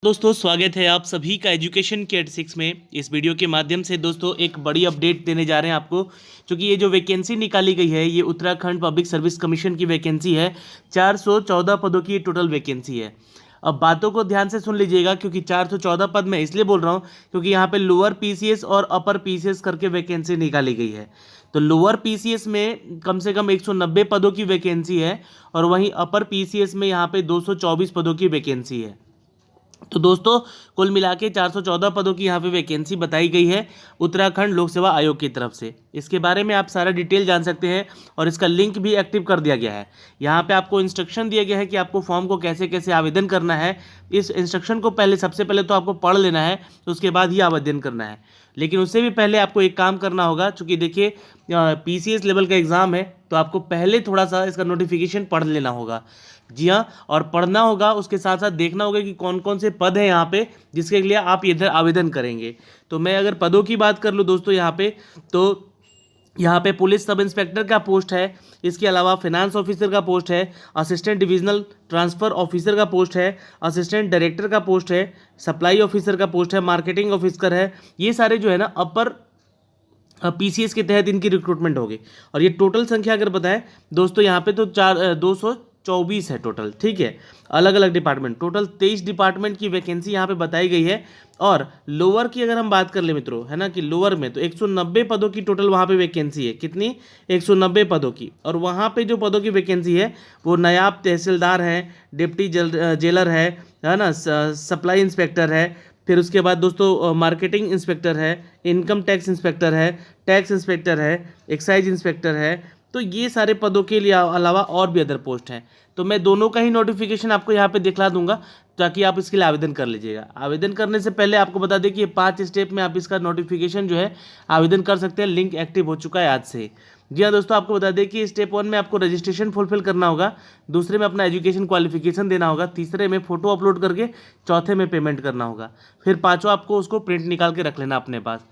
दोस्तों स्वागत है आप सभी का एजुकेशन के 86 में। इस वीडियो के माध्यम से दोस्तों एक बड़ी अपडेट देने जा रहे हैं आपको, क्योंकि ये जो वैकेंसी निकाली गई है ये उत्तराखंड पब्लिक सर्विस कमीशन की वैकेंसी है। 414 पदों की टोटल वैकेंसी है। अब बातों को ध्यान से सुन लीजिएगा, क्योंकि 414 पद मैं इसलिए बोल रहा हूँ क्योंकि यहाँ पे लोअर पीसीएस और अपर पीसीएस करके वैकेंसी निकाली गई है। तो लोअर पीसीएस में कम से कम 190 पदों की वैकेंसी है और वहीं अपर पीसीएस में यहाँ पे 224 पदों की वैकेंसी है। तो दोस्तों कुल मिला के 414 पदों की यहाँ पे वैकेंसी बताई गई है उत्तराखंड लोक सेवा आयोग की तरफ से। इसके बारे में आप सारा डिटेल जान सकते हैं और इसका लिंक भी एक्टिव कर दिया गया है। यहाँ पे आपको इंस्ट्रक्शन दिया गया है कि आपको फॉर्म को कैसे कैसे आवेदन करना है। इस इंस्ट्रक्शन को सबसे पहले तो आपको पढ़ लेना है, तो उसके बाद ही आवेदन करना है। लेकिन उससे भी पहले आपको एक काम करना होगा, चूँकि देखिए पीसीएस लेवल का एग्ज़ाम है, तो आपको पहले थोड़ा सा इसका नोटिफिकेशन पढ़ लेना होगा। जी हाँ, और पढ़ना होगा, उसके साथ साथ देखना होगा कि कौन कौन से पद हैं यहाँ पे जिसके लिए आप इधर आवेदन करेंगे। तो मैं अगर पदों की बात कर लूँ दोस्तों तो यहाँ पे पुलिस सब इंस्पेक्टर का पोस्ट है। इसके अलावा फाइनेंस ऑफिसर का पोस्ट है, असिस्टेंट डिविजनल ट्रांसफ़र ऑफिसर का पोस्ट है, असिस्टेंट डायरेक्टर का पोस्ट है, सप्लाई ऑफिसर का पोस्ट है, मार्केटिंग ऑफिसर है। ये सारे जो है ना अपर पीसीएस के तहत इनकी रिक्रूटमेंट होगी। और ये टोटल संख्या अगर बताएं दोस्तों, यहाँ पे तो 224 है टोटल। ठीक है, अलग अलग डिपार्टमेंट, टोटल 23 डिपार्टमेंट की वैकेंसी यहाँ पे बताई गई है। और लोअर की अगर हम बात कर ले मित्रों, है ना, कि लोअर में तो 190 पदों की टोटल वहाँ पे वैकेंसी है। कितनी? 190 पदों की। और वहाँ पे जो पदों की वैकेंसी है वो नायब तहसीलदार है, डिप्टी जेलर है ना, सप्लाई इंस्पेक्टर है, फिर उसके बाद दोस्तों मार्केटिंग इंस्पेक्टर है, इनकम टैक्स इंस्पेक्टर है, टैक्स इंस्पेक्टर है, एक्साइज इंस्पेक्टर है। तो ये सारे पदों के लिए अलावा और भी अदर पोस्ट हैं। तो मैं दोनों का ही नोटिफिकेशन आपको यहाँ पे दिखला दूंगा, ताकि आप इसके लिए आवेदन कर लीजिएगा। आवेदन करने से पहले आपको बता दें कि ये 5 स्टेप में आप इसका नोटिफिकेशन जो है आवेदन कर सकते हैं। लिंक एक्टिव हो चुका है आज से। जी हाँ दोस्तों, आपको बता दें कि स्टेप 1 में आपको रजिस्ट्रेशन फुलफिल करना होगा, दूसरे में अपना एजुकेशन क्वालिफिकेशन देना होगा, तीसरे में फ़ोटो अपलोड करके, चौथे में पेमेंट करना होगा, फिर पाँचों आपको उसको प्रिंट निकाल के रख लेना अपने पास।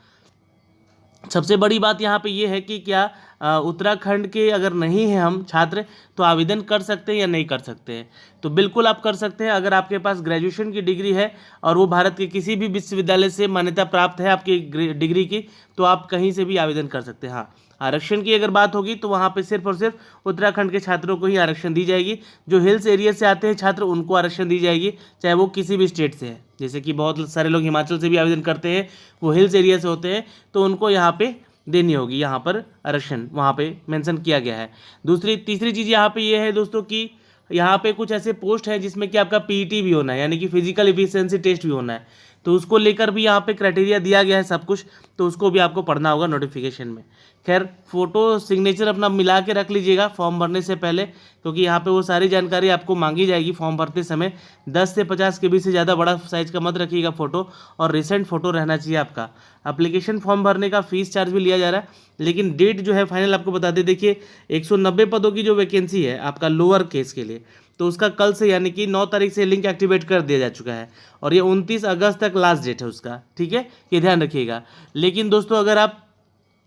सबसे बड़ी बात यहाँ पे ये है कि क्या उत्तराखंड के अगर नहीं हैं हम छात्र तो आवेदन कर सकते हैं या नहीं कर सकते हैं? तो बिल्कुल आप कर सकते हैं। अगर आपके पास ग्रेजुएशन की डिग्री है और वो भारत के किसी भी विश्वविद्यालय से मान्यता प्राप्त है आपकी डिग्री की, तो आप कहीं से भी आवेदन कर सकते हैं। हाँ, आरक्षण की अगर बात होगी तो वहाँ पे सिर्फ और सिर्फ उत्तराखंड के छात्रों को ही आरक्षण दी जाएगी। जो हिल्स एरिया से आते हैं छात्र उनको आरक्षण दी जाएगी, चाहे वो किसी भी स्टेट से है। जैसे कि बहुत सारे लोग हिमाचल से भी आवेदन करते हैं, वो हिल्स एरिया से होते हैं, तो उनको यहाँ पे देनी होगी, यहाँ पर आरक्षण वहाँ पे मेंशन किया गया है। तीसरी चीज़ यहाँ पे ये है दोस्तों कि यहाँ पे कुछ ऐसे पोस्ट हैं जिसमें कि आपका पीईटी भी होना है, यानी कि फिजिकल एफिशिएंसी टेस्ट भी होना है। तो उसको लेकर भी यहाँ पे क्राइटेरिया दिया गया है सब कुछ, तो उसको भी आपको पढ़ना होगा नोटिफिकेशन में। खैर, फ़ोटो सिग्नेचर अपना मिला के रख लीजिएगा फॉर्म भरने से पहले, क्योंकि यहाँ पे वो सारी जानकारी आपको मांगी जाएगी फॉर्म भरते समय। 10 से 50 के बीच से ज़्यादा बड़ा साइज़ का मत रखिएगा फ़ोटो, और रिसेंट फ़ोटो रहना चाहिए आपका। एप्लीकेशन फॉर्म भरने का फ़ीस चार्ज भी लिया जा रहा है, लेकिन डेट जो है फाइनल आपको बता दें। देखिए 190 पदों की जो वैकेंसी है आपका लोअर केस के लिए, तो उसका कल से यानी कि 9 तारीख से लिंक एक्टिवेट कर दिया जा चुका है, और ये 29 अगस्त तक लास्ट डेट है उसका। ठीक है, ये ध्यान रखिएगा। लेकिन दोस्तों अगर आप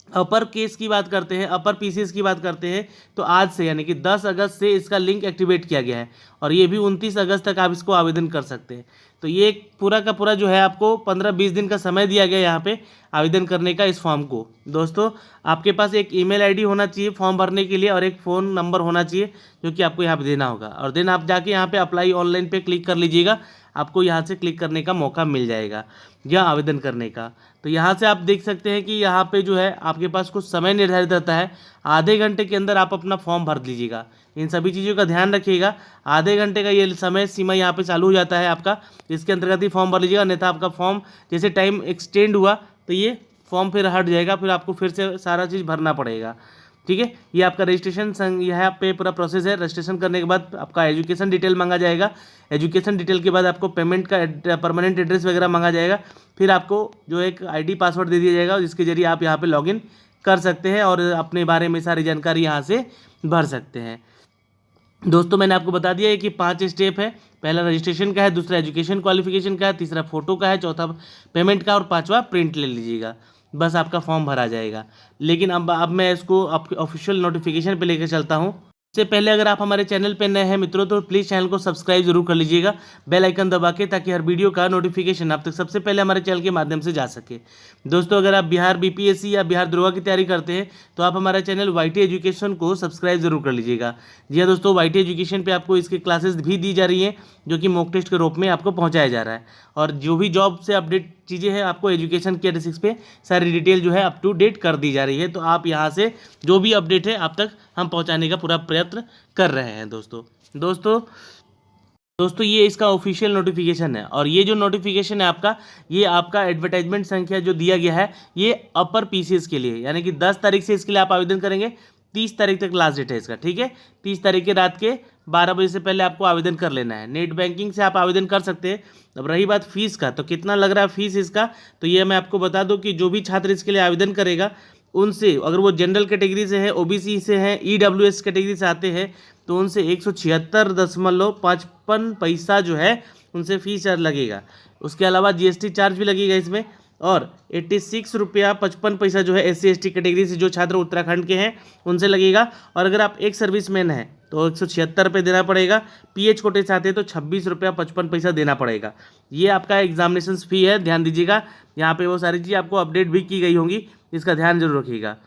अपर केस की बात करते हैं, अपर पीसीएस की बात करते हैं, तो आज से यानी कि 10 अगस्त से इसका लिंक एक्टिवेट किया गया है, और ये भी 29 अगस्त तक आप इसको आवेदन कर सकते हैं। तो ये पूरा का पूरा जो है आपको 15-20 दिन का समय दिया गया यहाँ पे आवेदन करने का इस फॉर्म को। दोस्तों आपके पास एक ईमेल आईडी होना चाहिए फॉर्म भरने के लिए, और एक फ़ोन नंबर होना चाहिए जो कि आपको यहाँ पे देना होगा। और देन आप जाके यहाँ पे अप्लाई ऑनलाइन पे क्लिक कर लीजिएगा, आपको यहाँ से क्लिक करने का मौका मिल जाएगा या आवेदन करने का। तो यहाँ से आप देख सकते हैं कि यहाँ पे जो है आपके पास कुछ समय निर्धारित रहता है, आधे घंटे के अंदर आप अपना फॉर्म भर लीजिएगा। इन सभी चीज़ों का ध्यान रखिएगा। आधे घंटे का ये समय सीमा यहाँ पे चालू हो जाता है आपका, इसके अंतर्गत ही फॉर्म भर लीजिएगा, नहीं तो आपका फॉर्म जैसे टाइम एक्सटेंड हुआ तो ये फॉर्म फिर हट जाएगा, फिर आपको फिर से सारा चीज़ भरना पड़ेगा। ठीक है, ये आपका रजिस्ट्रेशन यहाँ पे पूरा प्रोसेस है। रजिस्ट्रेशन करने के बाद आपका एजुकेशन डिटेल मांगा जाएगा, एजुकेशन डिटेल के बाद आपको पेमेंट का परमानेंट एड्रेस वगैरह मांगा जाएगा, फिर आपको जो एक आईडी पासवर्ड दे दिया जाएगा जिसके जरिए आप यहाँ पे लॉगिन कर सकते हैं और अपने बारे में सारी जानकारी यहाँ से भर सकते हैं। दोस्तों मैंने आपको बता दिया है कि 5 स्टेप है। पहला रजिस्ट्रेशन का है, दूसरा एजुकेशन क्वालिफिकेशन का है, तीसरा फोटो का है, चौथा पेमेंट का, और पांचवा प्रिंट ले लीजिएगा, बस आपका फॉर्म भरा जाएगा। लेकिन अब मैं इसको ऑफिशियल नोटिफिकेशन पे लेकर चलता हूँ। से पहले अगर आप हमारे चैनल पर नए हैं मित्रों तो प्लीज़ चैनल को सब्सक्राइब जरूर कर लीजिएगा, बेल आइकन दबा के, ताकि हर वीडियो का नोटिफिकेशन आप तक सबसे पहले हमारे चैनल के माध्यम से जा सके। दोस्तों, अगर आप बिहार बीपीएससी या बिहार दरोगा की तैयारी करते हैं तो आप हमारा चैनल वाईटी एजुकेशन को सब्सक्राइब जरूर कर लीजिएगा। जी हाँ दोस्तों, वाईटी एजुकेशन पे आपको इसके क्लासेस भी दी जा रही हैं, जो कि मॉक टेस्ट के रूप में आपको पहुँचाया जा रहा है। और जो भी जॉब से अपडेट चीज़ें हैं आपको एजुकेशन के 6 पे सारी डिटेल जो है अप टू डेट कर दी जा रही है। तो आप यहाँ से जो भी अपडेट है आप तक हम पहुँचाने का पूरा प्रयत्न कर रहे हैं। दोस्तों ये इसका ऑफिशियल नोटिफिकेशन है, और ये जो नोटिफिकेशन है आपका, ये आपका एडवर्टाइजमेंट संख्या जो दिया गया है ये अपर पीसीएस के लिए, यानी कि 10 तारीख से इसके लिए आप आवेदन करेंगे, 30 तारीख तक लास्ट डेट है इसका। ठीक है, 30 तारीख के रात के 12 बजे से पहले आपको आवेदन कर लेना है। नेट बैंकिंग से आप आवेदन कर सकते हैं। अब रही बात फीस का, तो कितना लग रहा है फीस इसका, तो ये मैं आपको बता दूं कि जो भी छात्र इसके लिए आवेदन करेगा उनसे, अगर वो जनरल कैटेगरी से है, ओबीसी से है, ईडब्ल्यूएस कैटेगरी से आते हैं, तो उनसे 176.55 पैसा जो है उनसे फीस चार्ज लगेगा। उसके अलावा जीएसटी चार्ज भी लगेगा इसमें, और 86 रुपया 55 पैसा जो है SC ST कैटेगरी से जो छात्र उत्तराखंड के हैं उनसे लगेगा। और अगर आप एक सर्विसमैन हैं तो 176 रुपये देना पड़ेगा। PH कोटे से आते हैं तो 26 रुपया 55 पैसा देना पड़ेगा। ये आपका एग्जामिनेशन फ़ी है, ध्यान दीजिएगा। यहाँ पे वो सारी चीज़ आपको अपडेट भी की गई होंगी, इसका ध्यान जरूर रखिएगा।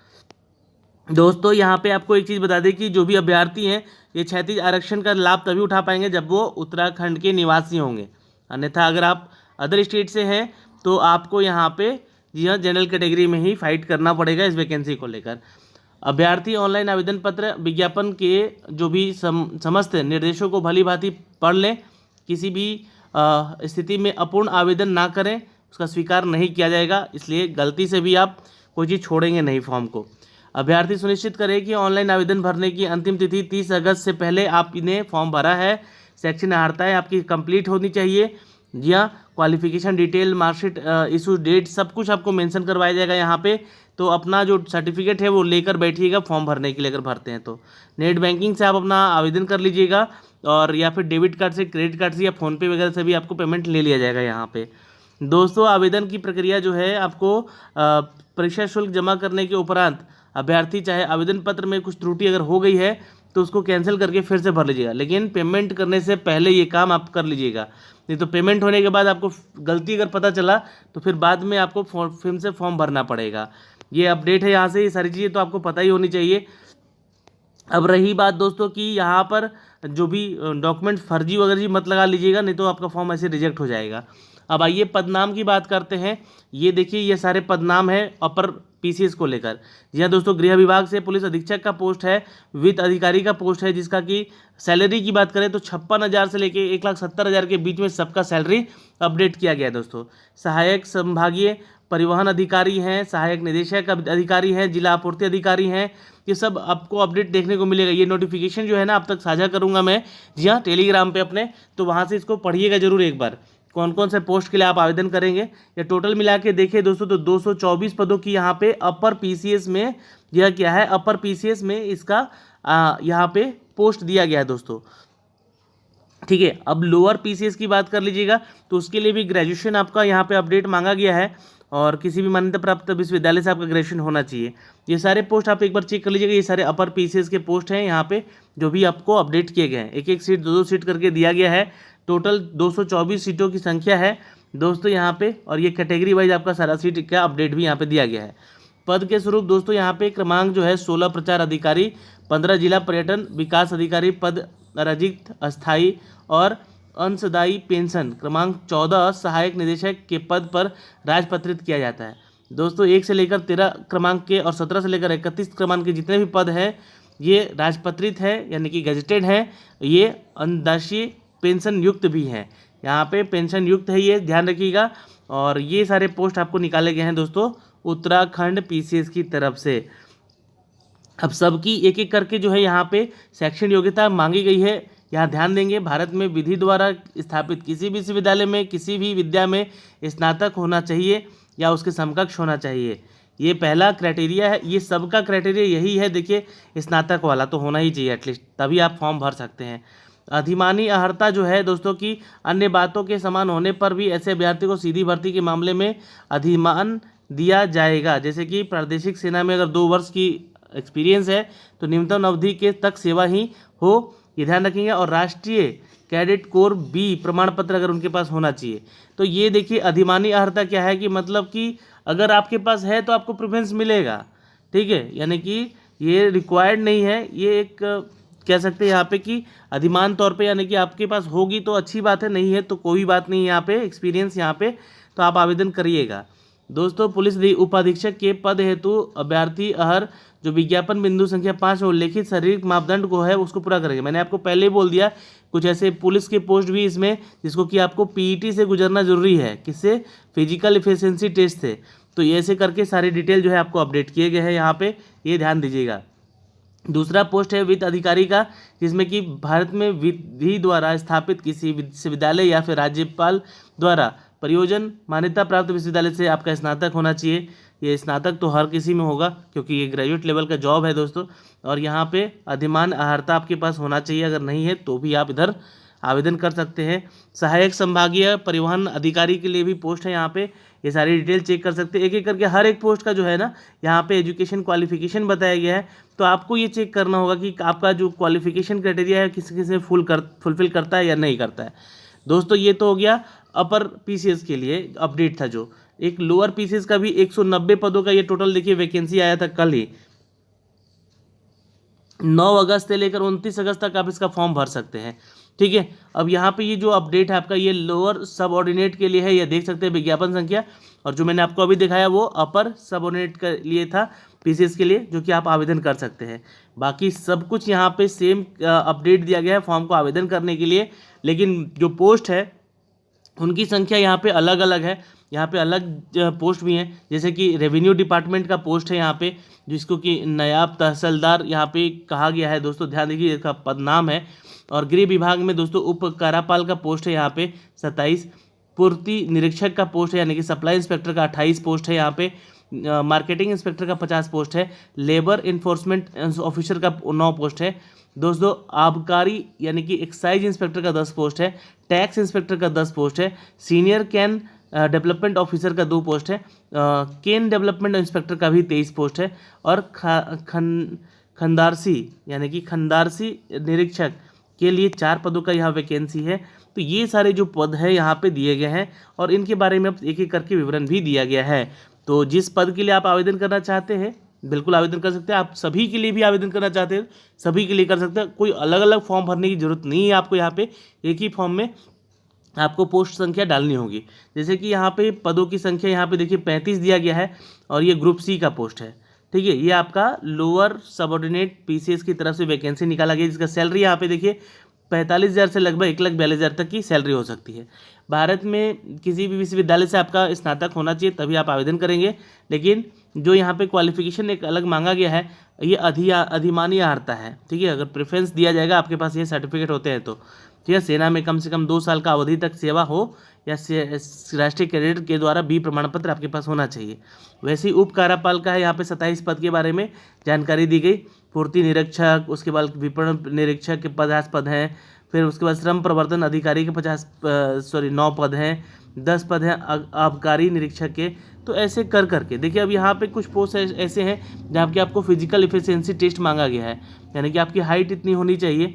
दोस्तों यहाँ पे आपको एक चीज़ बता दें कि जो भी अभ्यर्थी हैं ये क्षैतिज आरक्षण का लाभ तभी उठा पाएंगे जब वो उत्तराखंड के निवासी होंगे। अन्यथा अगर आप अदर स्टेट से हैं तो आपको यहाँ पे जी हाँ जनरल कैटेगरी में ही फाइट करना पड़ेगा इस वैकेंसी को लेकर। अभ्यर्थी ऑनलाइन आवेदन पत्र विज्ञापन के जो भी समस्त निर्देशों को भली भांति पढ़ लें। किसी भी स्थिति में अपूर्ण आवेदन ना करें, उसका स्वीकार नहीं किया जाएगा। इसलिए गलती से भी आप कोई चीज़ छोड़ेंगे नहीं फॉर्म को। अभ्यर्थी सुनिश्चित करें कि ऑनलाइन आवेदन भरने की अंतिम तिथि 30 अगस्त से पहले आपने फॉर्म भरा है। शैक्षणिक अर्हताएँ आपकी कंप्लीट होनी चाहिए। जी हाँ, qualification detail, marksheet, issue date, सब कुछ आपको मेंशन करवाया जाएगा यहाँ पे। तो अपना जो सर्टिफिकेट है वो लेकर बैठिएगा फॉर्म भरने के लिए, अगर भरते हैं तो। नेट बैंकिंग से आप अपना आवेदन कर लीजिएगा, और या फिर डेबिट कार्ड से, क्रेडिट कार्ड से या फ़ोनपे वगैरह से भी आपको पेमेंट ले लिया जाएगा यहाँ पे। दोस्तों आवेदन की प्रक्रिया जो है, आपको परीक्षा शुल्क जमा करने के उपरांत अभ्यर्थी चाहे आवेदन पत्र में कुछ त्रुटि अगर हो गई है तो उसको कैंसिल करके फिर से भर लीजिएगा, लेकिन पेमेंट करने से पहले ये काम आप कर लीजिएगा। नहीं तो पेमेंट होने के बाद आपको गलती अगर पता चला तो फिर बाद में आपको फिर से फॉर्म भरना पड़ेगा। ये अपडेट है यहाँ से, ये सारी चीज़ें तो आपको पता ही होनी चाहिए। अब रही बात दोस्तों कि यहाँ पर जो भी डॉक्यूमेंट फर्जी वगैरह मत लगा लीजिएगा, नहीं तो आपका फॉर्म ऐसे रिजेक्ट हो जाएगा। अब आइए पदनाम की बात करते हैं। ये देखिए, ये सारे पदनाम है अपर पीसीएस को लेकर। जी हाँ दोस्तों, गृह विभाग से पुलिस अधीक्षक का पोस्ट है, वित्त अधिकारी का पोस्ट है, जिसका कि सैलरी की बात करें तो 56,000 से लेके 1,70,000 के बीच में सबका सैलरी अपडेट किया गया है दोस्तों। सहायक संभागीय परिवहन अधिकारी हैं, सहायक निदेशक अधिकारी हैं, जिला आपूर्ति अधिकारी हैं, ये सब आपको अपडेट देखने को मिलेगा। ये नोटिफिकेशन जो है ना आप तक साझा करूंगा मैं, जी हाँ, टेलीग्राम पे अपने, तो वहाँ से इसको पढ़िएगा जरूर एक बार, कौन कौन से पोस्ट के लिए आप आवेदन करेंगे। या टोटल मिला के देखें दोस्तों तो 224 पदों की यहाँ पे अपर पीसीएस में, यह क्या है, अपर पीसीएस में इसका यहाँ पे पोस्ट दिया गया है दोस्तों। ठीक है, अब लोअर पीसीएस की बात कर लीजिएगा तो उसके लिए भी ग्रेजुएशन आपका यहाँ पे अपडेट मांगा गया है, और किसी भी मान्यता प्राप्त विश्वविद्यालय से आपका ग्रेजुएशन होना चाहिए। ये सारे पोस्ट आप एक बार चेक कर लीजिएगा, ये सारे अपर पीसीएस के पोस्ट हैं यहाँ पे जो भी आपको अपडेट किए गए हैं। एक एक सीट, 2-2 सीट करके दिया गया है। टोटल 224 सीटों की संख्या है दोस्तों यहाँ पे, और ये कैटेगरी वाइज आपका सारा सीट का अपडेट भी यहाँ पे दिया गया है। पद के स्वरूप दोस्तों यहाँ पे क्रमांक जो है 16 प्रचार अधिकारी, 15 जिला पर्यटन विकास अधिकारी पद रजित अस्थायी, और अंशदायी पेंशन क्रमांक 14 सहायक निदेशक के पद पर राजपत्रित किया जाता है दोस्तों। 1 से लेकर 13 क्रमांक के और 17 से लेकर 31 क्रमांक के जितने भी पद हैं ये राजपत्रित है, यानी कि गजेटेड है। ये अंशदायी पेंशन युक्त भी हैं, यहाँ पे पेंशन युक्त है, ये ध्यान रखिएगा। और ये सारे पोस्ट आपको निकाले गए हैं दोस्तों उत्तराखंड पीसीएस की तरफ से। अब सबकी एक एक करके जो है यहाँ पे शैक्षणिक योग्यता मांगी गई है। यहाँ ध्यान देंगे, भारत में विधि द्वारा स्थापित किसी भी विश्वविद्यालय में किसी भी विद्या में स्नातक होना चाहिए या उसके समकक्ष होना चाहिए। ये पहला क्राइटेरिया है, ये सबका क्राइटेरिया यही है। देखिए, स्नातक वाला तो होना ही चाहिए एटलीस्ट, तभी आप फॉर्म भर सकते हैं। अधिमानी अर्हता जो है दोस्तों की अन्य बातों के समान होने पर भी ऐसे अभ्यर्थी को सीधी भर्ती के मामले में अधिमान दिया जाएगा। जैसे कि प्रादेशिक सेना में अगर 2 वर्ष की एक्सपीरियंस है तो न्यूनतम अवधि के तक सेवा ही हो, ये ध्यान रखेंगे। और राष्ट्रीय कैडेट कोर बी प्रमाण पत्र अगर उनके पास होना चाहिए। तो ये देखिए अधिमानी अर्हता क्या है कि मतलब कि अगर आपके पास है तो आपको प्रेफरेंस मिलेगा, ठीक है, यानी कि ये रिक्वायर्ड नहीं है, ये एक कह सकते हैं यहाँ पे कि अधिमान तौर पे, यानी कि आपके पास होगी तो अच्छी बात है, नहीं है तो कोई बात नहीं, यहाँ पे एक्सपीरियंस यहाँ पे तो आप आवेदन करिएगा। दोस्तों पुलिस उपाधीक्षक के पद हेतु अभ्यर्थी अहर जो विज्ञापन बिंदु संख्या 5 में उल्लेखित शारीरिक मापदंड को है उसको पूरा करेंगे। मैंने आपको पहले ही बोल दिया कुछ ऐसे पुलिस के पोस्ट भी इसमें जिसको कि आपको पीईटी से गुजरना जरूरी है, किससे, फिजिकल एफिशिएंसी टेस्ट से। तो ये ऐसे करके सारी डिटेल जो है आपको अपडेट किए गए हैं यहाँ पे, ये ध्यान दीजिएगा। दूसरा पोस्ट है वित्त अधिकारी का, जिसमें कि भारत में विधि द्वारा स्थापित किसी विश्वविद्यालय या फिर राज्यपाल द्वारा परियोजन मान्यता प्राप्त विश्वविद्यालय से आपका स्नातक होना चाहिए। ये स्नातक तो हर किसी में होगा क्योंकि ये ग्रेजुएट लेवल का जॉब है दोस्तों। और यहाँ पे अधिमान अर्हता आपके पास होना चाहिए, अगर नहीं है तो भी आप इधर आवेदन कर सकते हैं। सहायक संभागीय परिवहन अधिकारी के लिए भी पोस्ट है यहाँ पे, ये सारी डिटेल चेक कर सकते हैं। एक एक करके हर एक पोस्ट का जो है ना यहाँ पे एजुकेशन क्वालिफिकेशन बताया गया है, तो आपको ये चेक करना होगा कि आपका जो क्वालिफिकेशन क्राइटेरिया है किस किस में फुलफिल करता है या नहीं करता है। दोस्तों ये तो हो गया अपर पीसीएस के लिए अपडेट था। जो एक लोअर पीसीएस का भी 190 पदों का ये टोटल देखिए वैकेंसी आया था कल ही, 9 अगस्त से लेकर 29 अगस्त तक आप इसका फॉर्म भर सकते हैं, ठीक है। अब यहाँ पे ये जो अपडेट है आपका ये लोअर सबऑर्डिनेट के लिए है, ये देख सकते हैं विज्ञापन संख्या, और जो मैंने आपको अभी दिखाया वो अपर सबऑर्डिनेट के लिए था पीसीएस के लिए, जो कि आप आवेदन कर सकते हैं। बाकी सब कुछ यहाँ पे सेम अपडेट दिया गया है फॉर्म को आवेदन करने के लिए, लेकिन जो पोस्ट है उनकी संख्या यहाँ पे अलग अलग है। यहाँ पे अलग पोस्ट भी हैं, जैसे कि रेवेन्यू डिपार्टमेंट का पोस्ट है यहाँ पे, जिसको कि नायब तहसीलदार यहाँ पे कहा गया है दोस्तों, ध्यान देखिए इसका पद नाम है। और गृह विभाग में दोस्तों उप कार्यपाल का पोस्ट है यहाँ पे 27, पूर्ति निरीक्षक का पोस्ट है यानी कि सप्लाई इंस्पेक्टर का 28 पोस्ट है यहाँ पे, मार्केटिंग इंस्पेक्टर का 50 पोस्ट है, लेबर इन्फोर्समेंट ऑफिसर का 9 पोस्ट है दोस्तों, आबकारी यानी कि एक्साइज इंस्पेक्टर का 10 पोस्ट है, टैक्स इंस्पेक्टर का 10 पोस्ट है, सीनियर कैन डेवलपमेंट ऑफिसर का 2 पोस्ट है, केन डेवलपमेंट इंस्पेक्टर का भी 23 पोस्ट है, और खंडारसी यानी कि खंडारसी निरीक्षक के लिए 4 पदों का यहाँ वैकेंसी है। तो ये सारे जो पद है यहाँ पे दिए गए हैं और इनके बारे में एक एक करके विवरण भी दिया गया है। तो जिस पद के लिए आप आवेदन करना चाहते हैं बिल्कुल आवेदन कर सकते हैं। आप सभी के लिए भी आवेदन करना चाहते हैं सभी के लिए कर सकते हैं, कोई अलग अलग फॉर्म भरने की जरूरत नहीं है आपको। यहाँ पे एक ही फॉर्म में आपको पोस्ट संख्या डालनी होगी। जैसे कि यहाँ पे पदों की संख्या यहाँ पे देखिए 35 दिया गया है और ये ग्रुप सी का पोस्ट है, ठीक है। ये आपका लोअर सबऑर्डिनेट पीसीएस की तरफ से वैकेंसी निकाला गया, जिसका सैलरी यहाँ पे देखिए 45,000 से लगभग 1,42,000 तक की सैलरी हो सकती है। भारत में किसी भी विश्वविद्यालय से आपका स्नातक होना चाहिए तभी आप आवेदन करेंगे, लेकिन जो यहाँ पे क्वालिफिकेशन एक अलग मांगा गया है ये अधिमानी अर्हता है, ठीक है। अगर प्रेफरेंस दिया जाएगा आपके पास ये सर्टिफिकेट होते हैं तो, ठीक है। सेना में कम से कम 2 साल का अवधि तक सेवा हो या राष्ट्रीय कैडेट के द्वारा बी प्रमाण पत्र आपके पास होना चाहिए। वैसे ही उप कार्यपाल का है, यहाँ पे 27 पद के बारे में जानकारी दी गई। पूर्ति निरीक्षक, उसके बाद विपणन निरीक्षक के 50 पद हैं, फिर उसके बाद श्रम प्रवर्तन अधिकारी के 9 पद हैं, 10 पद हैं आबकारी निरीक्षक के। तो ऐसे कर करके देखिए अब यहाँ पे कुछ पोस्ट ऐसे हैं जहाँ पे आपको फिजिकल एफिशिएंसी टेस्ट मांगा गया है, यानी कि आपकी हाइट इतनी होनी चाहिए,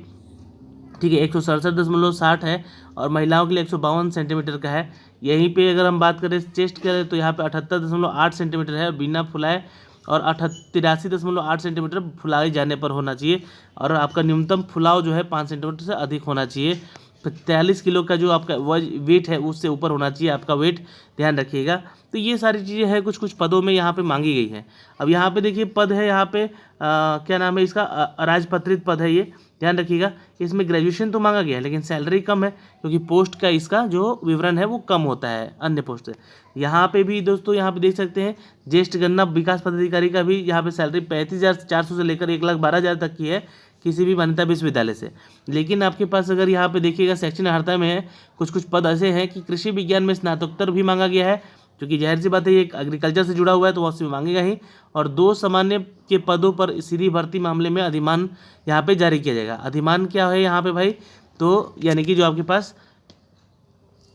ठीक है। 167.60 है और महिलाओं के लिए 152 सेंटीमीटर का है। यहीं पे अगर हम बात करें चेस्ट करें तो यहाँ पे 78.8 सेंटीमीटर है बिना फुलाए, और 83.8 सेंटीमीटर फुलाए जाने पर होना चाहिए, और आपका न्यूनतम फुलाव जो है 5 सेंटीमीटर से अधिक होना चाहिए। 43 किलो का जो आपका वेट है उससे ऊपर होना चाहिए आपका वेट, ध्यान रखिएगा। तो ये सारी चीज़ें हैं कुछ कुछ पदों में यहाँ पे मांगी गई हैं। अब यहाँ पे देखिए पद है यहाँ पे क्या नाम है इसका, अराजपत्रित पद है ये, ध्यान रखिएगा। इसमें ग्रेजुएशन तो मांगा गया है लेकिन सैलरी कम है क्योंकि पोस्ट का इसका जो विवरण है वो कम होता है अन्य पोस्ट से। यहाँ पे भी दोस्तों यहाँ पे देख सकते हैं ज्येष्ठ गन्ना विकास पदाधिकारी का भी यहाँ पे सैलरी 35,400 से लेकर 1,12,000 तक की है किसी भी मान्यता विश्वविद्यालय से। लेकिन आपके पास अगर यहाँ पे देखिएगा सेक्शन अर्हता में है कुछ कुछ पद ऐसे हैं कि कृषि विज्ञान में स्नातकोत्तर भी मांगा गया है, क्योंकि जाहिर सी बात है ये एग्रीकल्चर से जुड़ा हुआ है तो वहाँ से मांगेगा ही। और 2 सामान्य के पदों पर सीधी भर्ती मामले में अधिमान यहाँ पे जारी किया जाएगा। अधिमान क्या है यहाँ पे भाई, तो यानी कि जो आपके पास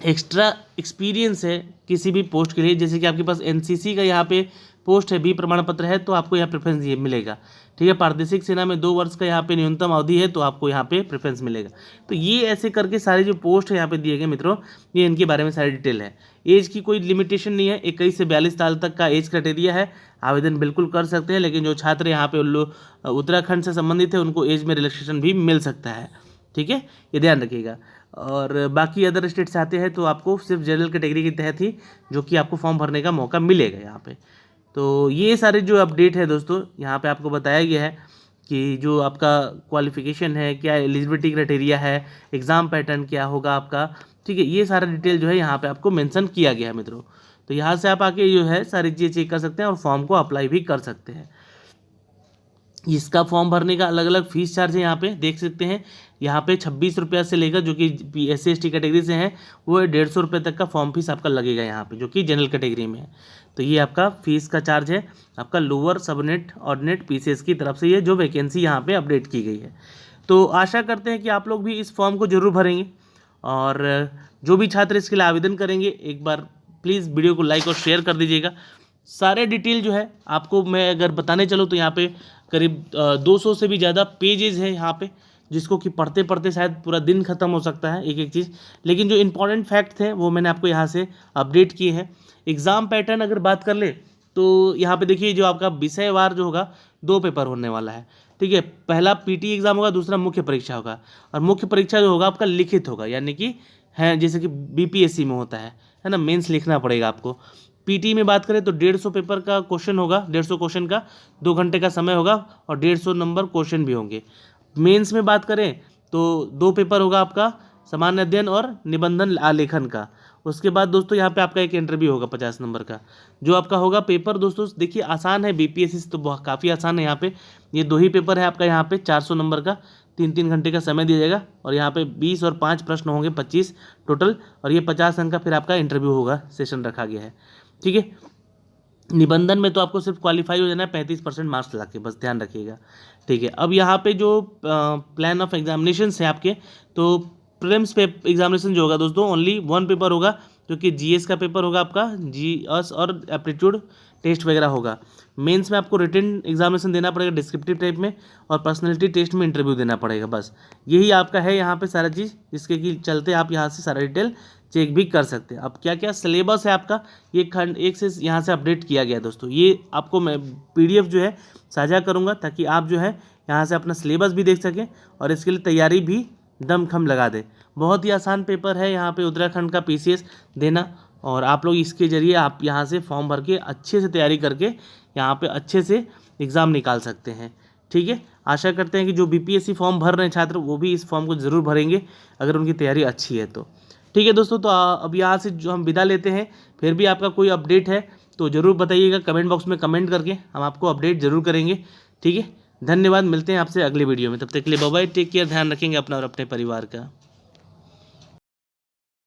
एक्स्ट्रा एक्सपीरियंस है किसी भी पोस्ट के लिए, जैसे कि आपके पास एनसीसी का यहाँ पे पोस्ट है, बी प्रमाण पत्र है, तो आपको यहाँ प्रेफरेंस ये मिलेगा। ठीक है, प्रादेशिक सेना में 2 वर्ष का यहाँ पे न्यूनतम अवधि है, तो आपको यहाँ पे प्रेफरेंस मिलेगा। तो ये ऐसे करके सारे जो पोस्ट है यहाँ पे दिए गए मित्रों, ये इनके बारे में सारी डिटेल है। एज की कोई लिमिटेशन नहीं है, 21 से 42 साल तक का एज क्राइटेरिया है, आवेदन बिल्कुल कर सकते हैं। लेकिन जो छात्र यहाँ पे उत्तराखंड से संबंधित है उनको एज में रिलैक्सेशन भी मिल सकता है। ठीक है, ये ध्यान रखिएगा। और बाकी अदर स्टेट से आते हैं तो आपको सिर्फ जनरल कैटेगरी के तहत ही जो कि आपको फॉर्म भरने का मौका मिलेगा यहाँ पे। तो ये सारे जो अपडेट है दोस्तों, यहाँ पे आपको बताया गया है कि जो आपका क्वालिफिकेशन है, क्या एलिजिबिलिटी क्राइटेरिया है, एग्ज़ाम पैटर्न क्या होगा आपका। ठीक है, ये सारा डिटेल जो है यहाँ पे आपको मेंशन किया गया है मित्रों। तो यहाँ से आप आके जो है सारी चीज़ें चेक कर सकते हैं और फॉर्म को अप्लाई भी कर सकते हैं। इसका फॉर्म भरने का अलग अलग फीस चार्ज है, यहाँ पे देख सकते हैं। यहाँ पे 26 रुपया से लेकर, जो कि SC/ST कैटेगरी से हैं, वो 150 रुपये तक का फॉर्म फीस आपका लगेगा यहाँ पे, जो कि जनरल कैटेगरी में है। तो ये आपका फीस का चार्ज है आपका लोअर सबनेट ऑर्डिनेट PCS की तरफ से, ये जो वैकेंसी यहाँ पे अपडेट की गई है। तो आशा करते हैं कि आप लोग भी इस फॉर्म को जरूर भरेंगे, और जो भी छात्र इसके लिए आवेदन करेंगे, एक बार प्लीज़ वीडियो को लाइक और शेयर कर दीजिएगा। सारे डिटेल जो है आपको मैं अगर बताने चलूँ तो यहाँ पे करीब 200 से भी ज़्यादा पेजेस है यहाँ पे, जिसको कि पढ़ते पढ़ते शायद पूरा दिन खत्म हो सकता है एक एक चीज़। लेकिन जो इंपॉर्टेंट फैक्ट थे वो मैंने आपको यहाँ से अपडेट किए हैं। एग्ज़ाम पैटर्न अगर बात कर ले तो यहाँ पे देखिए, जो आपका विषयवार जो होगा 2 पेपर होने वाला है। ठीक है, पहला PT एग्ज़ाम होगा, दूसरा मुख्य परीक्षा होगा। और मुख्य परीक्षा जो होगा आपका लिखित होगा, यानी कि है जैसे कि BPSC में होता है ना, मेंस लिखना पड़ेगा आपको। PT में बात करें तो 150 पेपर का क्वेश्चन होगा, 150 क्वेश्चन का 2 घंटे का समय होगा, और 150 नंबर क्वेश्चन भी होंगे। मेंस में बात करें तो 2 पेपर होगा आपका, सामान्य अध्ययन और निबंधन आलेखन का। उसके बाद दोस्तों यहाँ पे आपका एक इंटरव्यू होगा 50 नंबर का, जो आपका होगा। पेपर दोस्तों देखिए आसान है, BPSC से तो बहुत काफ़ी आसान है। यहाँ पे ये 2 ही पेपर है आपका, यहाँ पे 400 नंबर का 3-3 घंटे का समय दिया जाएगा, और यहाँ पे 20 और 5 प्रश्न होंगे, 25 टोटल, और ये 50 अंक का फिर आपका इंटरव्यू होगा, सेशन रखा गया है। ठीक है, निबंधन में तो आपको सिर्फ क्वालिफाई हो जाना है 35% मार्क्स ला के, बस ध्यान रखिएगा। ठीक है, अब यहाँ पे जो प्लान ऑफ एग्जामिनेशन है आपके, तो प्रीलिम्स पे एग्जामिनेशन जो होगा दोस्तों, ओनली 1 पेपर होगा, जो कि GS का पेपर होगा आपका, GS और एप्टीट्यूड टेस्ट वगैरह होगा। मेंस में आपको रिटन एग्जामिनेशन देना पड़ेगा डिस्क्रिप्टिव टाइप में, और पर्सनैलिटी टेस्ट में इंटरव्यू देना पड़ेगा। बस यही आपका है यहाँ पे सारा चीज़, जिसके कि चलते आप यहाँ से सारा डिटेल चेक भी कर सकते हैं। अब क्या क्या सिलेबस है आपका, ये खंड 1 से यहाँ से अपडेट किया गया दोस्तों। ये आपको मैं PDF जो है साझा करूँगा, ताकि आप जो है यहाँ से अपना सिलेबस भी देख सकें और इसके लिए तैयारी भी दमखम लगा दें। बहुत ही आसान पेपर है यहाँ पे उत्तराखंड का PCS देना, और आप लोग इसके ज़रिए आप यहाँ से फॉर्म भर के अच्छे से तैयारी करके यहाँ पे अच्छे से एग्ज़ाम निकाल सकते हैं। ठीक है, आशा करते हैं कि जो BPSC फॉर्म भर रहे हैं छात्र, वो भी इस फॉर्म को ज़रूर भरेंगे अगर उनकी तैयारी अच्छी है तो। ठीक है दोस्तों, तो अब यहाँ से जो हम विदा लेते हैं, फिर भी आपका कोई अपडेट है तो ज़रूर बताइएगा कमेंट बॉक्स में कमेंट करके, हम आपको अपडेट ज़रूर करेंगे। ठीक है, धन्यवाद, मिलते हैं आपसे अगले वीडियो में, तब तक के लिए बाय बाय, टेक केयर, ध्यान रखेंगे अपना और अपने परिवार का।